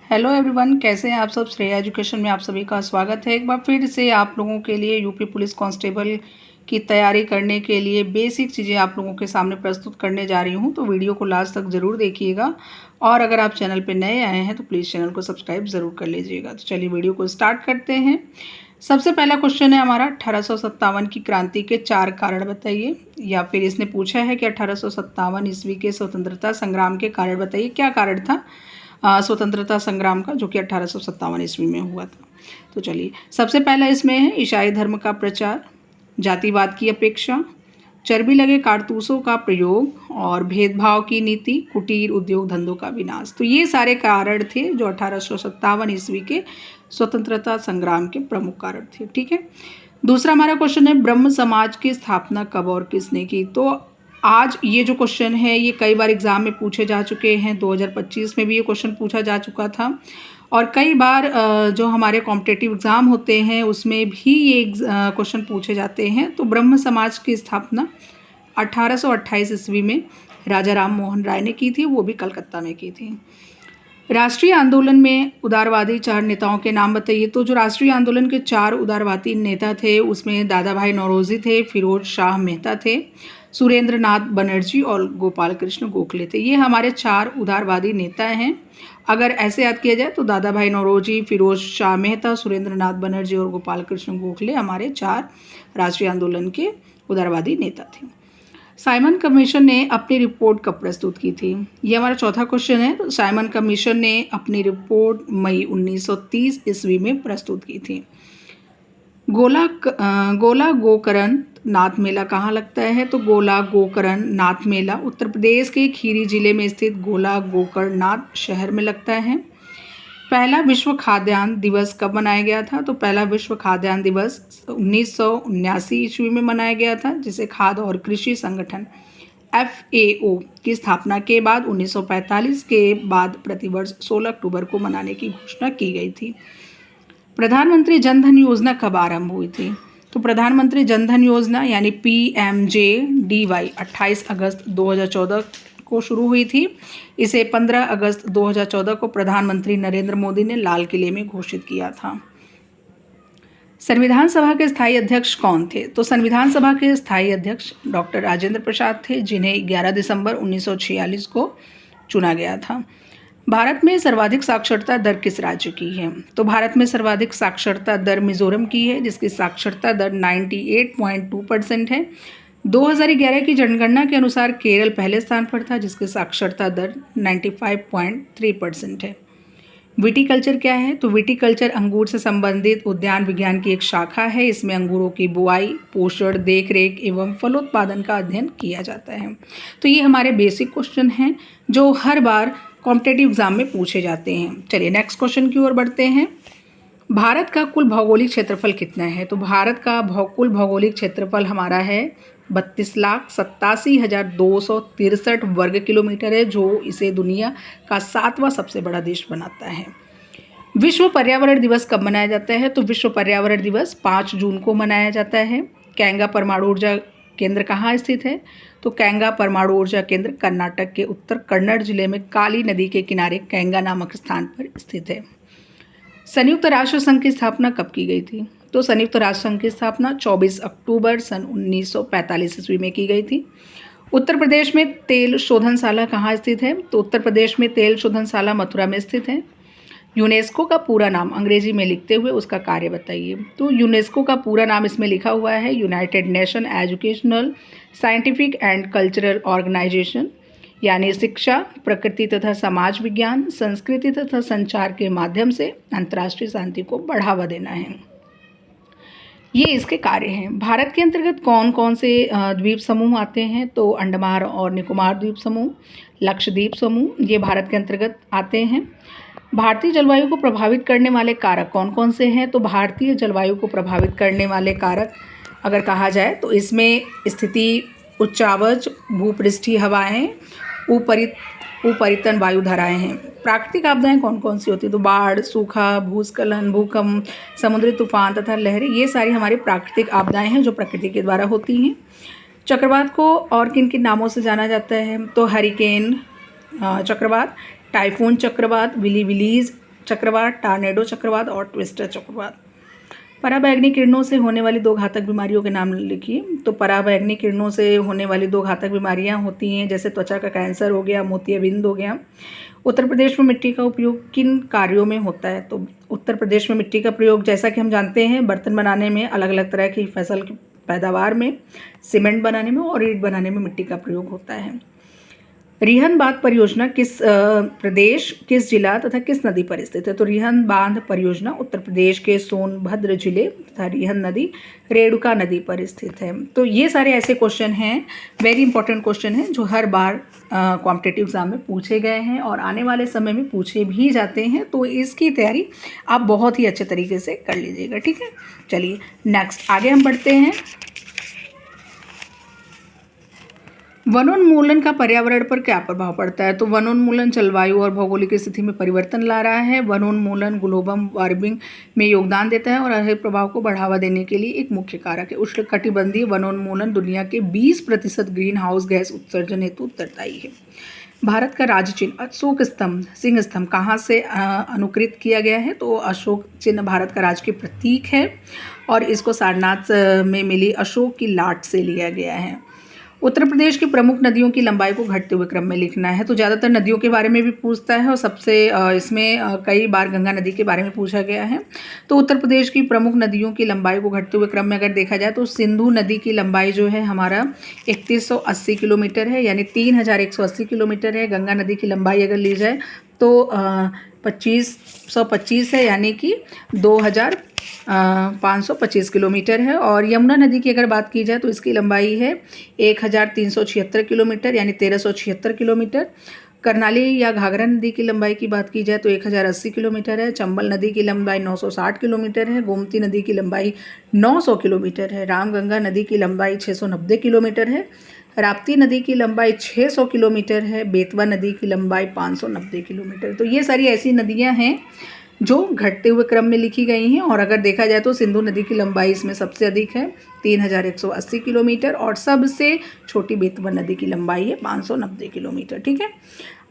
Hello everyone, कैसे हैं आप सब। श्रेया एजुकेशन में आप सभी का स्वागत है। एक बार फिर से आप लोगों के लिए यूपी पुलिस कांस्टेबल की तैयारी करने के लिए बेसिक चीज़ें आप लोगों के सामने प्रस्तुत करने जा रही हूं, तो वीडियो को लास्ट तक ज़रूर देखिएगा। और अगर आप चैनल पर नए आए हैं तो प्लीज़ चैनल को सब्सक्राइब ज़रूर कर लीजिएगा। तो चलिए वीडियो को स्टार्ट करते हैं। सबसे पहला क्वेश्चन है हमारा, 1857 की क्रांति के 4 कारण बताइए। या फिर इसने पूछा है कि 1857 ईस्वी के स्वतंत्रता संग्राम के कारण बताइए। क्या कारण था स्वतंत्रता संग्राम का, जो कि 1857 ईस्वी में हुआ था। तो चलिए, सबसे पहला इसमें है ईसाई धर्म का प्रचार, जातिवाद की अपेक्षा, चर्बी लगे कारतूसों का प्रयोग और भेदभाव की नीति, कुटीर उद्योग धंधों का विनाश। तो ये सारे कारण थे जो 1857 ईस्वी के स्वतंत्रता संग्राम के प्रमुख कारण थे। ठीक है। दूसरा हमारा क्वेश्चन है, ब्रह्म समाज की स्थापना कब और किसने की। तो आज ये जो क्वेश्चन है ये कई बार एग्जाम में पूछे जा चुके हैं। 2025 में भी ये क्वेश्चन पूछा जा चुका था और कई बार जो हमारे कॉम्पिटिटिव एग्ज़ाम होते हैं उसमें भी ये क्वेश्चन पूछे जाते हैं। तो ब्रह्म समाज की स्थापना 1828 ईस्वी में राजा राम मोहन राय ने की थी, वो भी कलकत्ता में की थी। राष्ट्रीय आंदोलन में उदारवादी 4 नेताओं के नाम बताइए। तो जो राष्ट्रीय आंदोलन के 4 उदारवादी नेता थे उसमें दादा भाई नौरोजी थे, फिरोज शाह मेहता थे, सुरेंद्र नाथ बनर्जी और गोपाल कृष्ण गोखले थे। ये हमारे 4 उदारवादी नेता हैं। अगर ऐसे याद किया जाए तो दादा भाई नौरोजी, फिरोज शाह मेहता, सुरेंद्र नाथ बनर्जी और गोपाल कृष्ण गोखले हमारे 4 राष्ट्रीय आंदोलन के उदारवादी नेता थे। साइमन कमीशन ने अपनी रिपोर्ट कब प्रस्तुत की थी। ये हमारा चौथा क्वेश्चन है। तो साइमन कमीशन ने अपनी रिपोर्ट मई 1930 ईस्वी में प्रस्तुत की थी। गोला गोकर्ण नाथ मेला कहाँ लगता है। तो गोला गोकर्ण नाथ मेला उत्तर प्रदेश के खीरी जिले में स्थित गोला गोकर्ण नाथ शहर में लगता है। पहला विश्व खाद्यान्न दिवस कब मनाया गया था। तो पहला विश्व खाद्यान्न दिवस 1979 ईस्वी में मनाया गया था, जिसे खाद्य और कृषि संगठन FAO की स्थापना के बाद 1945 के बाद प्रतिवर्ष 16 अक्टूबर को मनाने की घोषणा की गई थी। प्रधानमंत्री जन धन योजना कब आरंभ हुई थी। तो प्रधानमंत्री जन धन योजना यानी PMJDY 28 अगस्त 2014 को शुरू हुई थी। इसे 15 अगस्त 2014 को प्रधानमंत्री नरेंद्र मोदी ने लाल किले में घोषित किया था। संविधान सभा के स्थायी अध्यक्ष कौन थे। तो संविधान सभा के स्थायी अध्यक्ष डॉक्टर राजेंद्र प्रसाद थे, जिन्हें 11 दिसंबर 1946 को चुना गया था। भारत में सर्वाधिक साक्षरता दर किस राज्य की है। तो भारत में सर्वाधिक साक्षरता दर मिजोरम की है, जिसकी साक्षरता दर 98.2% है। 2011 की जनगणना के अनुसार केरल पहले स्थान पर था, जिसकी साक्षरता दर 95.3% है। विटीकल्चर क्या है। तो विटीकल्चर अंगूर से संबंधित उद्यान विज्ञान की एक शाखा है। इसमें अंगूरों की बुआई, पोषण, देखरेख एवं फलोत्पादन का अध्ययन किया जाता है। तो ये हमारे बेसिक क्वेश्चन हैं जो हर बार कॉम्पिटिटिव एग्जाम में पूछे जाते हैं। चलिए नेक्स्ट क्वेश्चन की ओर बढ़ते हैं। भारत का कुल भौगोलिक क्षेत्रफल कितना है। तो भारत का कुल भौगोलिक क्षेत्रफल हमारा है 32,87,263 वर्ग किलोमीटर है, जो इसे दुनिया का 7वां सबसे बड़ा देश बनाता है। विश्व पर्यावरण दिवस कब मनाया जाता है। तो विश्व पर्यावरण दिवस 5 जून को मनाया जाता है। कैंगा परमाणु ऊर्जा केंद्र कहाँ स्थित है। तो कैंगा परमाणु ऊर्जा केंद्र कर्नाटक के उत्तर कन्नड़ जिले में काली नदी के किनारे कैंगा नामक स्थान पर स्थित है। संयुक्त राष्ट्र संघ की स्थापना कब की गई थी। तो संयुक्त राष्ट्र संघ की स्थापना 24 अक्टूबर सन 1945 ईस्वी में की गई थी। उत्तर प्रदेश में तेल शोधनशाला कहाँ स्थित है। तो उत्तर प्रदेश में तेल शोधनशाला मथुरा में स्थित है। यूनेस्को का पूरा नाम अंग्रेजी में लिखते हुए उसका कार्य बताइए। तो यूनेस्को का पूरा नाम इसमें लिखा हुआ है United Nation Educational, Scientific and Cultural Organization, यानी शिक्षा, प्रकृति तथा समाज विज्ञान, संस्कृति तथा संचार के माध्यम से अंतर्राष्ट्रीय शांति को बढ़ावा देना है। ये इसके कार्य हैं। भारत के अंतर्गत कौन कौन से द्वीप समूह आते हैं। तो अंडमान और निकोबार द्वीप समूह, लक्षद्वीप समूह, ये भारत के अंतर्गत आते हैं। भारतीय जलवायु को प्रभावित करने वाले कारक कौन कौन से हैं। तो भारतीय जलवायु को प्रभावित करने वाले कारक अगर कहा जाए तो इसमें स्थिति, उच्चावच भूपृष्ठीय हवाएं, उपरितन वायुधाराएं हैं। प्राकृतिक आपदाएं कौन कौन सी होती है। तो बाढ़, सूखा, भूस्खलन, भूकंप, समुद्री तूफान तथा लहरें, ये सारी हमारी प्राकृतिक आपदाएं हैं जो प्रकृति के द्वारा होती हैं। चक्रवात को और किन किन नामों से जाना जाता है। तो हरिकेन चक्रवात, टाइफून चक्रवात, विली विलीज चक्रवात, टार्नेडो चक्रवात और ट्विस्टर चक्रवात। पराबैंगनी किरणों से होने वाली 2 घातक बीमारियों के नाम लिखिए। तो पराबैंगनी किरणों से होने वाली 2 घातक बीमारियां होती हैं, जैसे त्वचा का कैंसर हो गया, मोतियाबिंद हो गया। उत्तर प्रदेश में मिट्टी का उपयोग किन कार्यों में होता है? तो उत्तर प्रदेश में मिट्टी का प्रयोग, जैसा कि हम जानते हैं, बर्तन बनाने में, अलग अलग तरह की फसल की पैदावार में, सीमेंट बनाने में और ईंट बनाने में मिट्टी का प्रयोग होता है। रिहन बांध परियोजना किस प्रदेश, किस जिला तथा किस नदी पर स्थित है? तो रिहन बांध परियोजना उत्तर प्रदेश के सोनभद्र जिले तथा रिहन नदी रेणुका नदी पर स्थित है। तो ये सारे ऐसे क्वेश्चन हैं, वेरी इंपॉर्टेंट क्वेश्चन हैं, जो हर बार कॉम्पिटिटिव एग्जाम में पूछे गए हैं और आने वाले समय में पूछे भी जाते हैं। तो इसकी तैयारी आप बहुत ही अच्छे तरीके से कर लीजिएगा, ठीक है। चलिए नेक्स्ट आगे हम बढ़ते हैं। वनोन्मूलन का पर्यावरण पर क्या प्रभाव पड़ता है? तो वनोन्मूलन जलवायु और भौगोलिक स्थिति में परिवर्तन ला रहा है। वनोन्मूलन ग्लोबल वार्मिंग में योगदान देता है और हरे प्रभाव को बढ़ावा देने के लिए एक मुख्य कारक है। उष्णकटिबंधीय वनोन्मूलन दुनिया के 20% ग्रीन हाउस गैस उत्सर्जन हेतु उत्तरदायी है। भारत का राज्य चिन्ह अशोक स्तंभ, सिंह स्तंभ कहाँ से अनुकृत किया गया है? तो अशोक चिन्ह भारत का राजकीय प्रतीक है और इसको सारनाथ में मिली अशोक की लाट से लिया गया है। उत्तर प्रदेश की प्रमुख नदियों की लंबाई को घटते हुए क्रम में लिखना है। तो ज़्यादातर नदियों के बारे में भी पूछता है और सबसे इसमें कई बार गंगा नदी के बारे में पूछा गया है। तो उत्तर प्रदेश की प्रमुख नदियों की लंबाई को घटते हुए क्रम में अगर देखा जाए तो सिंधु नदी की लंबाई जो है हमारा 3180 किलोमीटर है, यानी 3180 किलोमीटर है। गंगा नदी की लंबाई अगर ली जाए तो 2525 है, यानी कि 2525 किलोमीटर है। और यमुना नदी की अगर बात की जाए तो इसकी लंबाई है 1376 किलोमीटर, यानी 1376 किलोमीटर। करनाली या घाघरा नदी की लंबाई की बात की जाए तो 1080 किलोमीटर है। चंबल नदी की लंबाई 960 किलोमीटर है। गोमती नदी की लंबाई 900 किलोमीटर है। रामगंगा नदी की लंबाई 690 किलोमीटर है। राप्ती नदी की लंबाई 600 किलोमीटर है। बेतवा नदी की लंबाई 590 किलोमीटर। तो ये सारी ऐसी नदियां हैं जो घटते हुए क्रम में लिखी गई हैं। और अगर देखा जाए तो सिंधु नदी की लंबाई इसमें सबसे अधिक है 3180 किलोमीटर और सबसे छोटी बेतवा नदी की लंबाई है 590 किलोमीटर, ठीक है।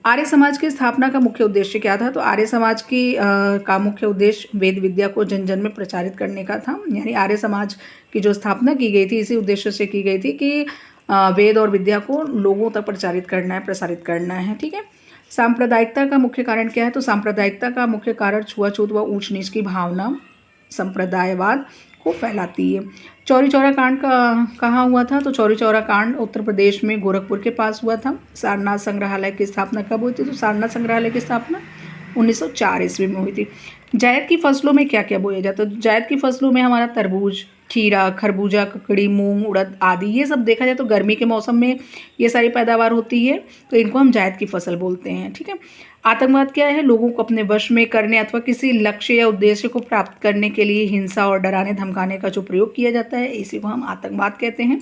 आर्य समाज की स्थापना का मुख्य उद्देश्य क्या था? तो आर्य समाज की का मुख्य उद्देश्य वेद विद्या को जन जन में प्रचारित करने का था। यानी आर्य समाज की जो स्थापना की गई थी इसी उद्देश्य से की गई थी कि वेद और विद्या को लोगों तक प्रचारित करना है, प्रसारित करना है, ठीक है। सांप्रदायिकता का मुख्य कारण क्या है? तो सांप्रदायिकता का मुख्य कारण छुआछूत व ऊंच नीच की भावना संप्रदायवाद को फैलाती है। चौरी चौरा कांड का कहाँ हुआ था? तो चौरी चौरा कांड उत्तर प्रदेश में गोरखपुर के पास हुआ था। सारनाथ संग्रहालय की स्थापना कब हुई थी? तो सारनाथ संग्रहालय की स्थापना 1904 ईस्वी में हुई थी। जायद की फसलों में क्या क्या बोया जाता है? तो जायद की फसलों में हमारा तरबूज, खीरा, खरबूजा, ककड़ी, मूंग, उड़द आदि, ये सब देखा जाए तो गर्मी के मौसम में ये सारी पैदावार होती है, तो इनको हम जायद की फसल बोलते हैं, ठीक है। आतंकवाद क्या है? लोगों को अपने वश में करने अथवा किसी लक्ष्य या उद्देश्य को प्राप्त करने के लिए हिंसा और डराने धमकाने का जो प्रयोग किया जाता है, इसी को हम आतंकवाद कहते हैं।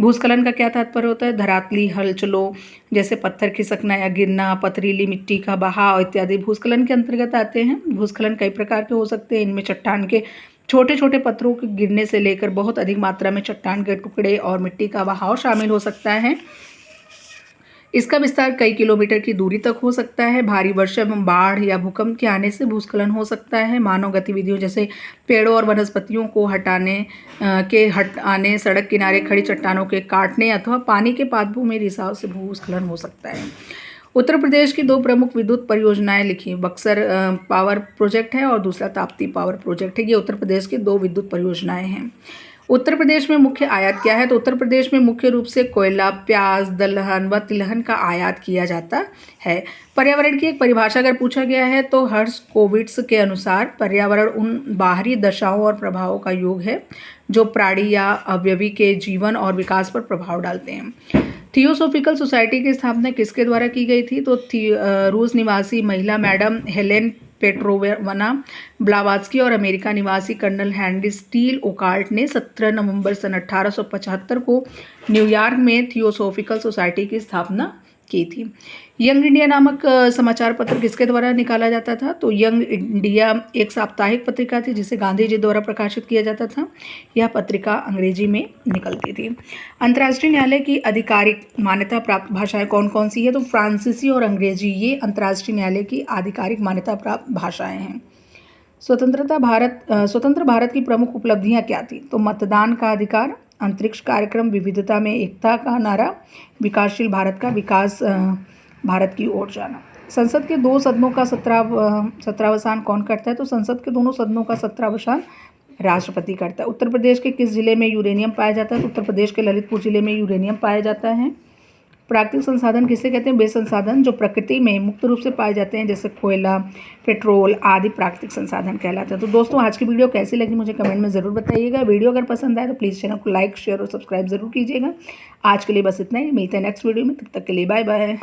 भूस्खलन का क्या तात्पर्य होता है? धरातली हलचलों जैसे पत्थर खिसकना या गिरना, पथरीली मिट्टी का बहाव इत्यादि भूस्खलन के अंतर्गत आते हैं। भूस्खलन कई प्रकार के हो सकते हैं। इनमें चट्टान के छोटे छोटे पत्थरों के गिरने से लेकर बहुत अधिक मात्रा में चट्टान के टुकड़े और मिट्टी का बहाव शामिल हो सकता है। इसका विस्तार कई किलोमीटर की दूरी तक हो सकता है। भारी वर्षा एवं बाढ़ या भूकंप के आने से भूस्खलन हो सकता है। मानव गतिविधियों जैसे पेड़ों और वनस्पतियों को हटाने, सड़क किनारे खड़ी चट्टानों के काटने अथवा पानी के पादपों में रिसाव से भूस्खलन हो सकता है। उत्तर प्रदेश की 2 प्रमुख विद्युत परियोजनाएं लिखी। बक्सर पावर प्रोजेक्ट है और दूसरा ताप्ती पावर प्रोजेक्ट है। ये उत्तर प्रदेश की 2 विद्युत परियोजनाएं हैं। उत्तर प्रदेश में मुख्य आयात क्या है? तो उत्तर प्रदेश में मुख्य रूप से कोयला, प्याज, दलहन व तिलहन का आयात किया जाता है। पर्यावरण की एक परिभाषा अगर पूछा गया है तो हर्शकोविट्स के अनुसार पर्यावरण उन बाहरी दशाओं और प्रभावों का योग है जो प्राणी या अवयवी के जीवन और विकास पर प्रभाव डालते हैं। थियोसॉफिकल सोसाइटी की स्थापना किसके द्वारा की गई थी? तो रूस निवासी महिला मैडम हेलेन पेट्रोवना ब्लावात्स्की और अमेरिका निवासी कर्नल हेनरी स्टील ओकाल्ट ने 17 नवंबर सन 1875 को न्यूयॉर्क में थियोसॉफिकल सोसाइटी की स्थापना की थी। यंग इंडिया नामक समाचार पत्र किसके द्वारा निकाला जाता था? तो यंग इंडिया एक साप्ताहिक पत्रिका थी जिसे गांधी जी द्वारा प्रकाशित किया जाता था। यह पत्रिका अंग्रेजी में निकलती थी। अंतर्राष्ट्रीय न्यायालय की आधिकारिक मान्यता प्राप्त भाषाएं कौन कौन सी है? तो फ्रांसीसी और अंग्रेजी ये अंतर्राष्ट्रीय न्यायालय की आधिकारिक मान्यता प्राप्त भाषाएं हैं। स्वतंत्र भारत की प्रमुख उपलब्धियां क्या थी? तो मतदान का अधिकार, अंतरिक्ष कार्यक्रम, विविधता में एकता का नारा, विकासशील भारत का विकास, भारत की ओर जाना। संसद के 2 सदनों का सत्रावसान कौन करता है? तो संसद के दोनों सदनों का सत्रावसान राष्ट्रपति करता है। उत्तर प्रदेश के किस जिले में यूरेनियम पाया जाता है? तो उत्तर प्रदेश के ललितपुर जिले में यूरेनियम पाया जाता है। प्राकृतिक संसाधन किसे कहते हैं? वे संसाधन जो प्रकृति में मुक्त रूप से पाए जाते हैं, जैसे कोयला, पेट्रोल आदि प्राकृतिक संसाधन कहलाते हैं। तो दोस्तों, आज की वीडियो कैसी लगी मुझे कमेंट में ज़रूर बताइएगा। वीडियो अगर पसंद आए तो प्लीज़ चैनल को लाइक, शेयर और सब्सक्राइब जरूर कीजिएगा। आज के लिए बस इतना ही, मिलते हैं नेक्स्ट वीडियो में, तब तक के लिए बाय बाय।